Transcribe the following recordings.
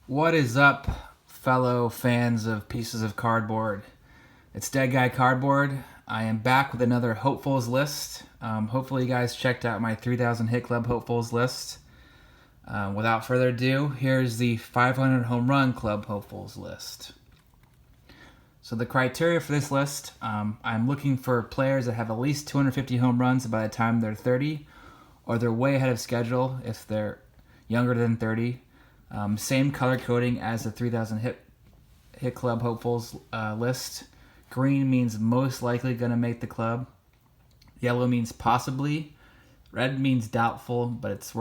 What is up, fellow fans of pieces of cardboard? It's Dead Guy Cardboard. I am back with another hopefuls list. Hopefully, you guys checked out my 3,000 Hit Club hopefuls list. Without further ado, here's the 500 Home Run Club hopefuls list. So the criteria for this list, I'm looking for players that have at least 250 home runs by the time they're 30, or they're way ahead of schedule if they're younger than 30. Same color coding as the 3,000 Hit Club hopefuls list. Green means most likely going to make the club. Yellow means possibly. Red means doubtful, but it's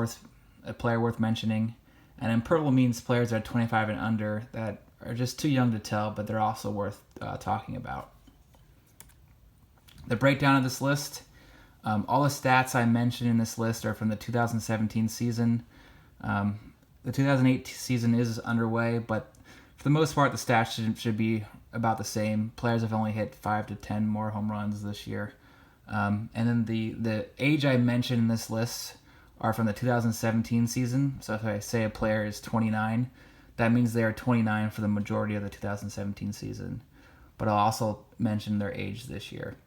a player worth mentioning. And then purple means players that are 25 and under that are just too young to tell, but they're also worth talking about. The breakdown of this list. All the stats I mentioned in this list are from the 2017 season. The 2008 season is underway, but for the most part, the stats should be about the same. Players have only hit 5 to 10 more home runs this year. And then the age I mentioned in this list are from the 2017 season. So if I say a player is 29, that means they are 29 for the majority of the 2017 season. But I'll also mention their age this year.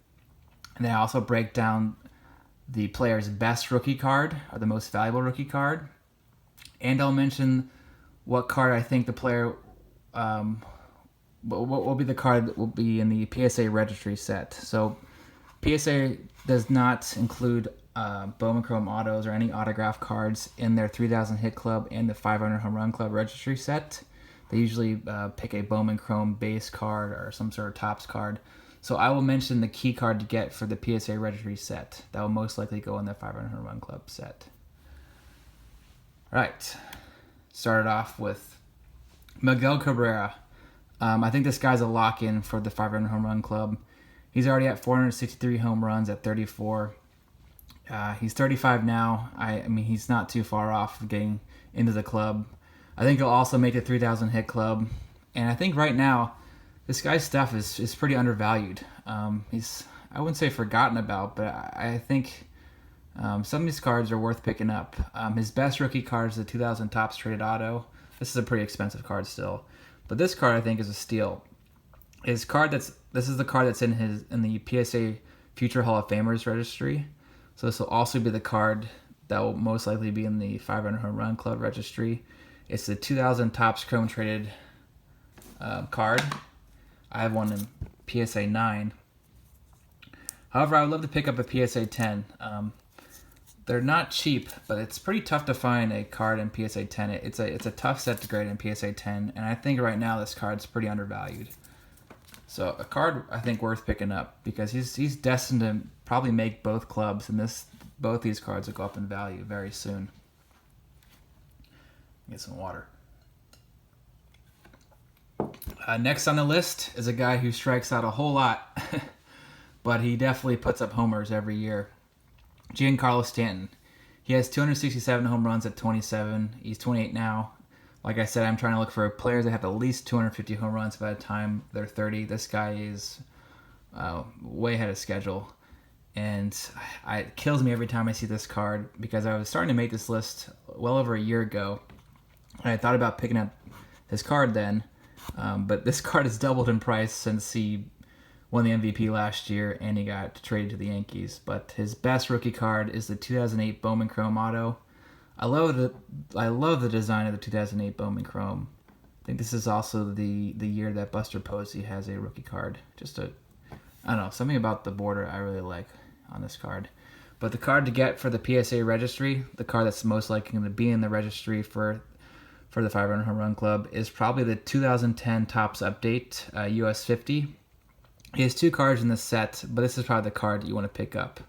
And then I also break down the player's best rookie card, or the most valuable rookie card. And I'll mention what card I think the player, what will be the card that will be in the PSA registry set. So PSA does not include Bowman Chrome autos or any autograph cards in their 3,000 Hit Club and the 500 Home Run Club registry set. They usually pick a Bowman Chrome base card or some sort of Topps card. So I will mention the key card to get for the PSA registry set. That will most likely go in the 500 Home Run Club set. Right. Started off with Miguel Cabrera. I think this guy's a lock-in for the 500 Home Run Club. He's already at 463 home runs at 34. He's 35 now. I mean, he's not too far off of getting into the club. I think he'll also make the 3,000 Hit Club. And I think right now, this guy's stuff is pretty undervalued. He's, I wouldn't say forgotten about, but I think some of these cards are worth picking up. His best rookie card is the 2000 Topps Traded Auto. This is a pretty expensive card still, but this card I think is a steal. This is the card that's in the PSA Future Hall of Famers registry. So this will also be the card that will most likely be in the 500 Home Run Club registry. It's the 2000 Topps Chrome Traded card. I have one in PSA 9. However, I would love to pick up a PSA 10. They're not cheap, but it's pretty tough to find a card in PSA 10. It's a tough set to grade in PSA 10, and I think right now this card's pretty undervalued. So a card I think worth picking up because he's destined to probably make both clubs, and both these cards will go up in value very soon. Get some water. Next on the list is a guy who strikes out a whole lot, but he definitely puts up homers every year. Giancarlo Stanton. He has 267 home runs at 27. He's 28 now. Like I said, I'm trying to look for players that have at least 250 home runs by the time they're 30. This guy is way ahead of schedule. And it kills me every time I see this card because I was starting to make this list well over a year ago. And I thought about picking up his card then. But this card has doubled in price since he won the MVP last year and he got traded to the Yankees. But his best rookie card is the 2008 Bowman Chrome Auto. I love the design of the 2008 Bowman Chrome. I think this is also the year that Buster Posey has a rookie card. I don't know, something about the border I really like on this card. But the card to get for the PSA registry, the card that's most likely going to be in the registry for the 500 Home Run Club, is probably the 2010 Topps Update US 50. He has two cards in this set, but this is probably the card that you want to pick up.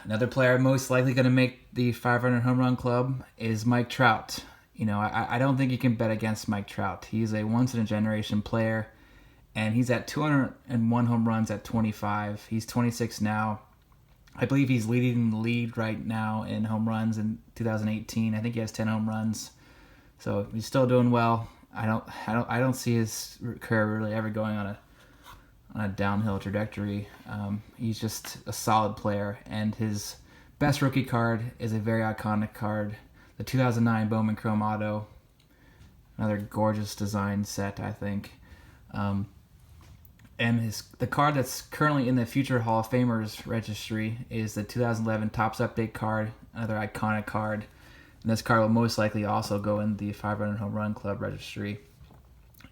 Another player most likely going to make the 500 Home Run Club is Mike Trout. You know, I don't think you can bet against Mike Trout. He's a once-in-a-generation player, and he's at 201 home runs at 25. He's 26 now. I believe he's leading the lead right now in home runs in 2018. I think he has 10 home runs, so he's still doing well. I don't see his career really ever going on a downhill trajectory. He's just a solid player, and his best rookie card is a very iconic card, the 2009 Bowman Chrome Auto. Another gorgeous design set, I think. And the card that's currently in the Future Hall of Famers registry is the 2011 Topps Update card, another iconic card. And this card will most likely also go in the 500 Home Run Club registry.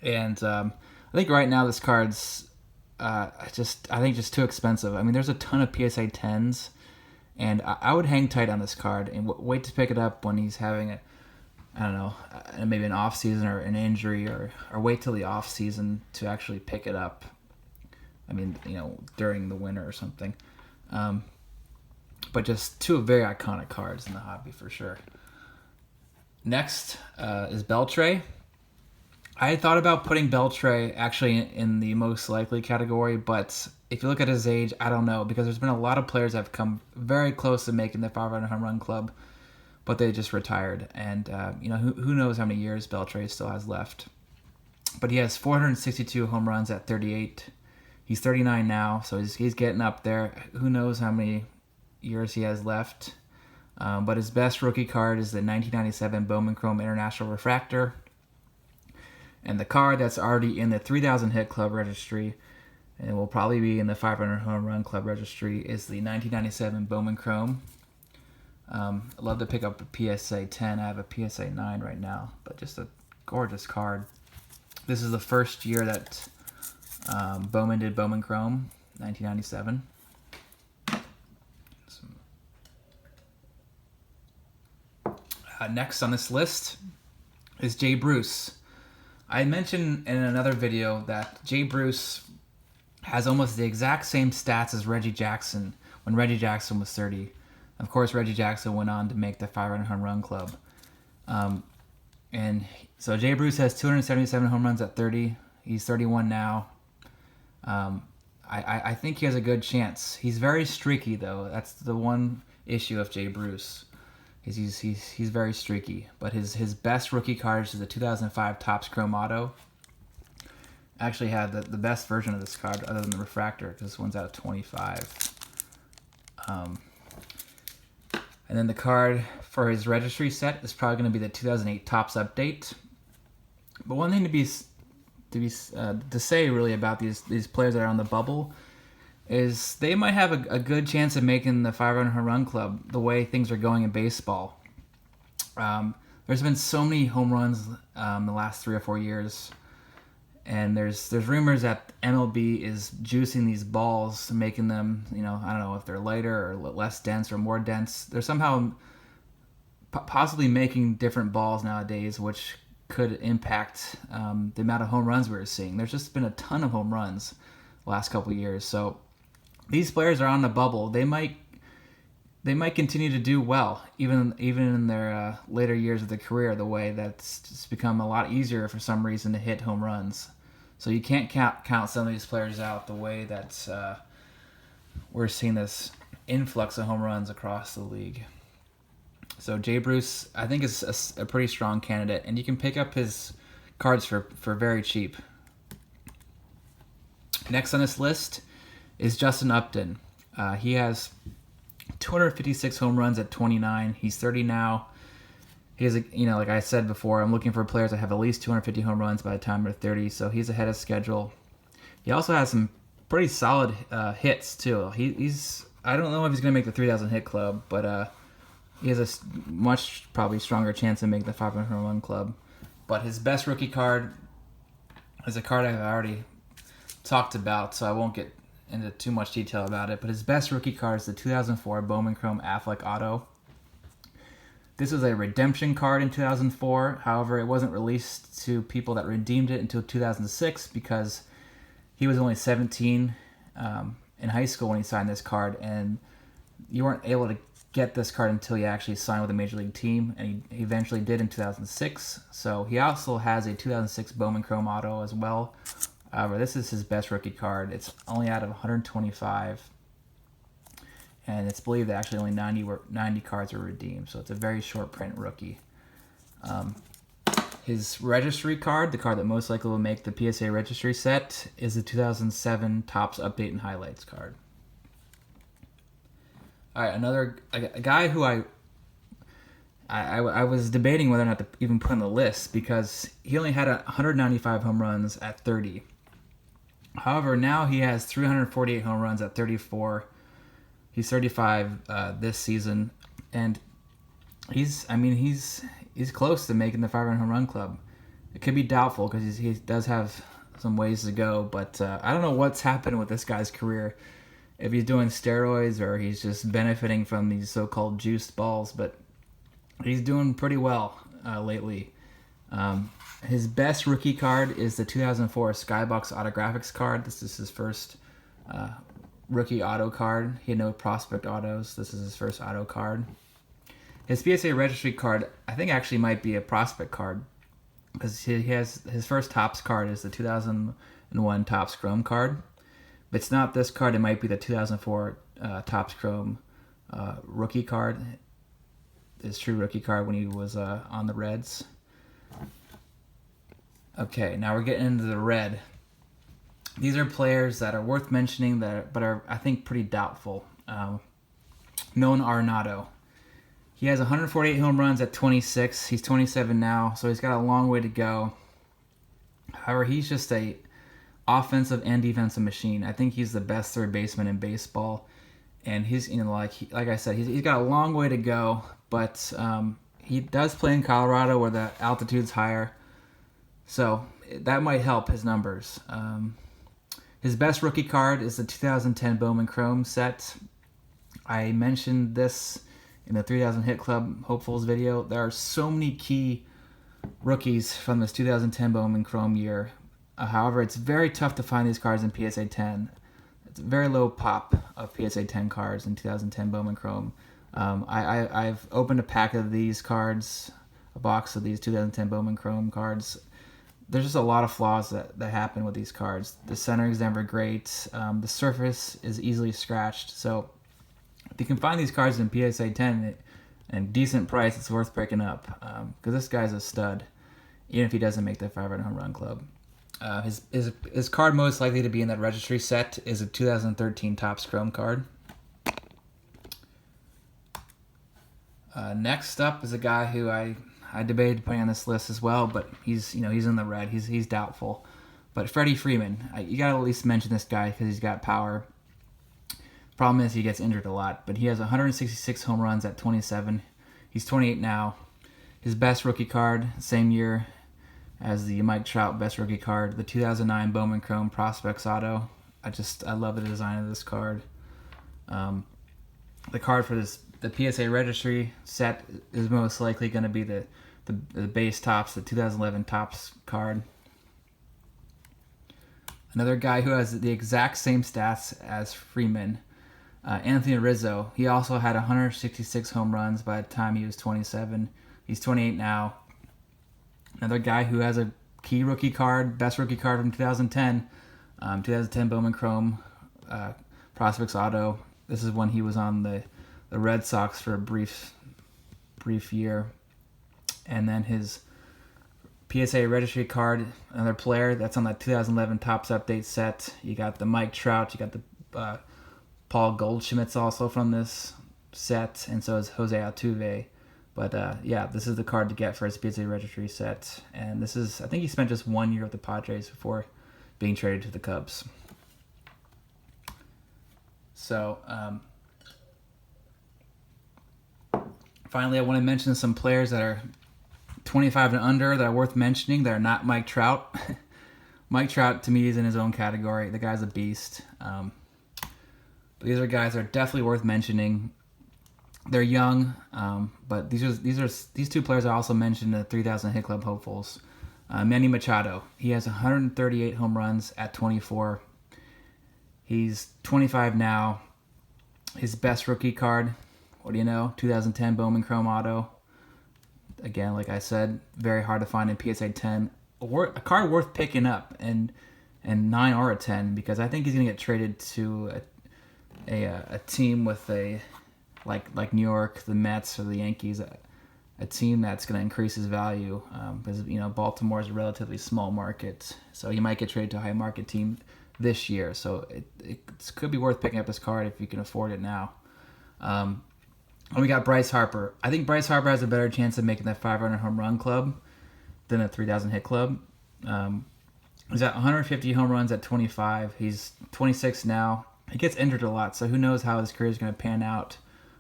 And I think right now this card's just too expensive. I mean, there's a ton of PSA 10s, and I would hang tight on this card and wait to pick it up when he's having maybe an off season or an injury, or wait till the off season to actually pick it up. I mean, during the winter or something. But just two very iconic cards in the hobby for sure. Next is Beltre. I had thought about putting Beltre actually in the most likely category, but if you look at his age, I don't know, because there's been a lot of players that have come very close to making the 500 Home Run Club, but they just retired. And, who knows how many years Beltre still has left. But he has 462 home runs at 38. He's 39 now, so he's getting up there. Who knows how many years he has left. But his best rookie card is the 1997 Bowman Chrome International Refractor. And the card that's already in the 3,000 Hit Club registry, and will probably be in the 500 Home Run Club registry, is the 1997 Bowman Chrome. I'd love to pick up a PSA 10. I have a PSA 9 right now, but just a gorgeous card. This is the first year that Bowman did Bowman Chrome, 1997. Next on this list is Jay Bruce. I mentioned in another video that Jay Bruce has almost the exact same stats as Reggie Jackson when Reggie Jackson was 30. Of course, Reggie Jackson went on to make the 500 Home Run Club. And so Jay Bruce has 277 home runs at 30. He's 31 now. I think he has a good chance. He's very streaky, though. That's the one issue of Jay Bruce. He's very streaky, but his best rookie card is the 2005 Topps Chrome Auto. Actually had the best version of this card other than the refractor, because this one's out of 25. And then the card for his registry set is probably going to be the 2008 Topps Update. But one thing to say really about these players that are on the bubble is they might have a good chance of making the 500 Home Run Club the way things are going in baseball. There's been so many home runs the last 3 or 4 years, and there's rumors that MLB is juicing these balls, making them, I don't know if they're lighter or less dense or more dense. They're somehow possibly making different balls nowadays, which could impact the amount of home runs we're seeing. There's just been a ton of home runs the last couple of years, so these players are on the bubble. They might continue to do well, even in their later years of their career, the way that's just become a lot easier for some reason to hit home runs. So you can't count some of these players out the way that we're seeing this influx of home runs across the league. So Jay Bruce, I think, is a pretty strong candidate, and you can pick up his cards for very cheap. Next on this list is Justin Upton. He has 256 home runs at 29. He's 30 now. He has, like I said before, I'm looking for players that have at least 250 home runs by the time they're 30, so he's ahead of schedule. He also has some pretty solid hits, too. I don't know if he's going to make the 3,000 hit club, but he has a much probably stronger chance of making the 500 home run club. But his best rookie card is a card I've already talked about, so I won't get into too much detail about it. But his best rookie card is the 2004 Bowman Chrome Affleck Auto. This was a redemption card in 2004. However, it wasn't released to people that redeemed it until 2006 because he was only 17 in high school when he signed this card, and you weren't able to get this card until he actually signed with a major league team, and he eventually did in 2006. So he also has a 2006 Bowman Chrome Auto as well. However, this is his best rookie card. It's only out of 125. And it's believed that actually only 90 cards were redeemed, so it's a very short print rookie. His registry card, the card that most likely will make the PSA registry set, is the 2007 Topps Update and Highlights card. All right, a guy who I was debating whether or not to even put on the list because he only had 195 home runs at 30. However, now he has 348 home runs at 34. He's 35 this season, and he's close to making the 500 home run club. It could be doubtful because he does have some ways to go, but I don't know what's happened with this guy's career. If he's doing steroids or he's just benefiting from these so-called juiced balls, but he's doing pretty well lately. His best rookie card is the 2004 Skybox Autographics card. This is his first rookie auto card. He had no prospect autos. This is his first auto card. His PSA registry card, I think, actually might be a prospect card because he has his first Topps card is the 2001 Topps Chrome card. If it's not this card, it might be the 2004 Topps Chrome rookie card. His true rookie card when he was on the Reds. Okay, now we're getting into the red. These are players that are worth mentioning, but are, I think, pretty doubtful. Nolan Arenado. He has 148 home runs at 26. He's 27 now, so he's got a long way to go. However, he's just a offensive and defensive machine. I think he's the best third baseman in baseball, and he's like I said, he's got a long way to go. But he does play in Colorado where the altitude's higher, so that might help his numbers. His best rookie card is the 2010 Bowman Chrome set. I mentioned this in the 3000 Hit Club Hopefuls video. There are so many key rookies from this 2010 Bowman Chrome year. However, it's very tough to find these cards in PSA 10. It's a very low pop of PSA 10 cards in 2010 Bowman Chrome. I've opened a pack of these cards, a box of these 2010 Bowman Chrome cards. There's just a lot of flaws that happen with these cards. The centering is never great. The surface is easily scratched. So if you can find these cards in PSA 10 and decent price, it's worth picking up because this guy's a stud, even if he doesn't make the 500 home run club. His card most likely to be in that registry set is a 2013 Topps Chrome card. Next up is a guy who I debated putting on this list as well, but he's in the red. He's doubtful. But Freddie Freeman, you gotta at least mention this guy because he's got power. Problem is he gets injured a lot, but he has 166 home runs at 27. He's 28 now. His best rookie card, same year as the Mike Trout best rookie card, the 2009 Bowman Chrome Prospects Auto. I love the design of this card. The card for the PSA registry set is most likely going to be the base Topps, the 2011 Topps card. Another guy who has the exact same stats as Freeman, Anthony Rizzo. He also had 166 home runs by the time he was 27. He's 28 now. Another guy who has a key rookie card, best rookie card from 2010, 2010 Bowman Chrome Prospects Auto. This is when he was on the Red Sox for a brief year. And then his PSA registry card, another player that's on that 2011 Topps Update set. You got the Mike Trout, you got the Paul Goldschmidt's also from this set, and so is Jose Altuve. But this is the card to get for his PSA registry set. And this is, I think he spent just 1 year with the Padres before being traded to the Cubs. So, finally, I want to mention some players that are 25 and under that are worth mentioning that are not Mike Trout. Mike Trout, to me, is in his own category. The guy's a beast. But these are guys that are definitely worth mentioning. They're young, but these two players I also mentioned in the 3000 Hit Club Hopefuls. Manny Machado. He has 138 home runs at 24. He's 25 now. His best rookie card, what do you know? 2010 Bowman Chrome Auto. Again, like I said, very hard to find in PSA 10. A card worth picking up, and 9 or a 10, because I think he's going to get traded to a team with like New York, the Mets, or the Yankees, a team that's going to increase his value because Baltimore is a relatively small market, so he might get traded to a high market team this year. So it could be worth picking up his card if you can afford it now. And we got Bryce Harper. I think Bryce Harper has a better chance of making that 500 home run club than a 3,000 hit club. He's at 150 home runs at 25. He's 26 now. He gets injured a lot, so who knows how his career is going to pan out.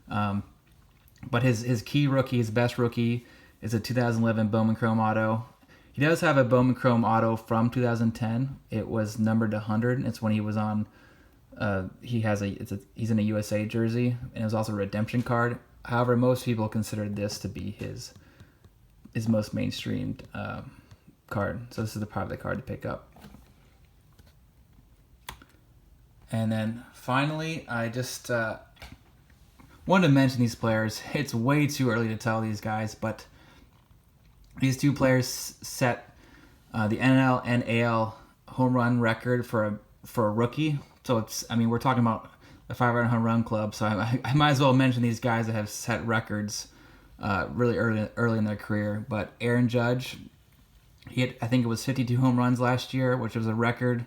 But his key rookie, his best rookie, is a 2011 Bowman Chrome auto. He does have a Bowman Chrome auto from 2010. It was numbered to 100. It's when he was on. He's in a USA jersey, and it was also a redemption card. However, most people consider this to be his most mainstreamed card. So this is probably the card to pick up. And then finally, I just wanted to mention these players. It's way too early to tell these guys, but these two players set the NL and AL home run record for a rookie. So we're talking about the 500 home run club. So I might as well mention these guys that have set records really early in their career. But Aaron Judge, he had, I think it was 52 home runs last year, which was a record.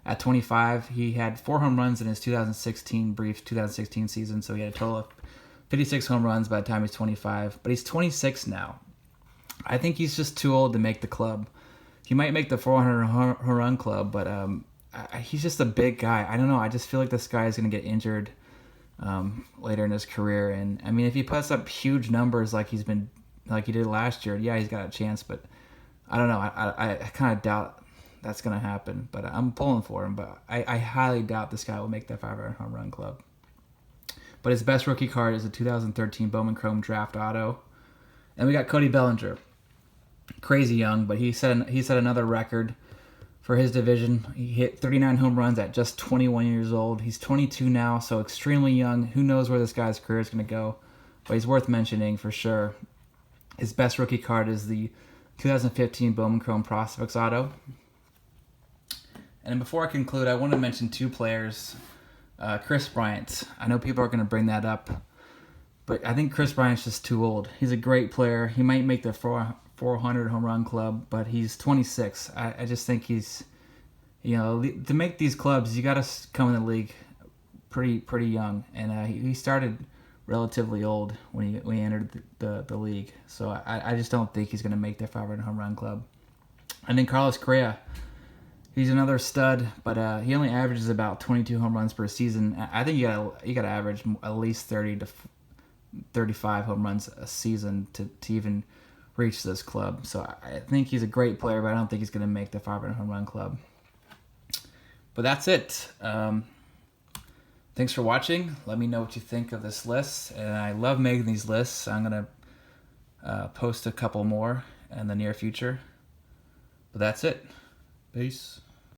At 25, he had 4 home runs in his 2016 season. So he had a total of 56 home runs by the time he's 25. But he's 26 now. I think he's just too old to make the club. He might make the 400 home run club, but he's just a big guy. I don't know. I just feel like this guy is going to get injured later in his career. And I mean, if he puts up huge numbers like he did last year, yeah, he's got a chance. But I don't know. I kind of doubt that's going to happen. But I'm pulling for him. But I highly doubt this guy will make that 500 home run club. But his best rookie card is a 2013 Bowman Chrome draft auto. And we got Cody Bellinger. Crazy young, but he set another record for his division. He hit 39 home runs at just 21 years old. He's 22 now, so extremely young. Who knows where this guy's career is going to go, but he's worth mentioning for sure. His best rookie card is the 2015 Bowman Chrome Prospects auto. And before I conclude, I want to mention 2 players. Chris Bryant. I know people are going to bring that up, but I think Chris Bryant's just too old. He's a great player. He might make the 400 home run club, but he's 26. I just think he's, to make these clubs, you got to come in the league pretty young, and he started relatively old when he entered the league. So I just don't think he's going to make the 500 home run club. And then Carlos Correa, he's another stud, but he only averages about 22 home runs per season. I think you got to average at least 30 to 35 home runs a season to even reach this club. So I think he's a great player, but I don't think he's going to make the 500 home run club. But that's it. Thanks for watching. Let me know what you think of this list. And I love making these lists. I'm going to post a couple more in the near future. But that's it. Peace.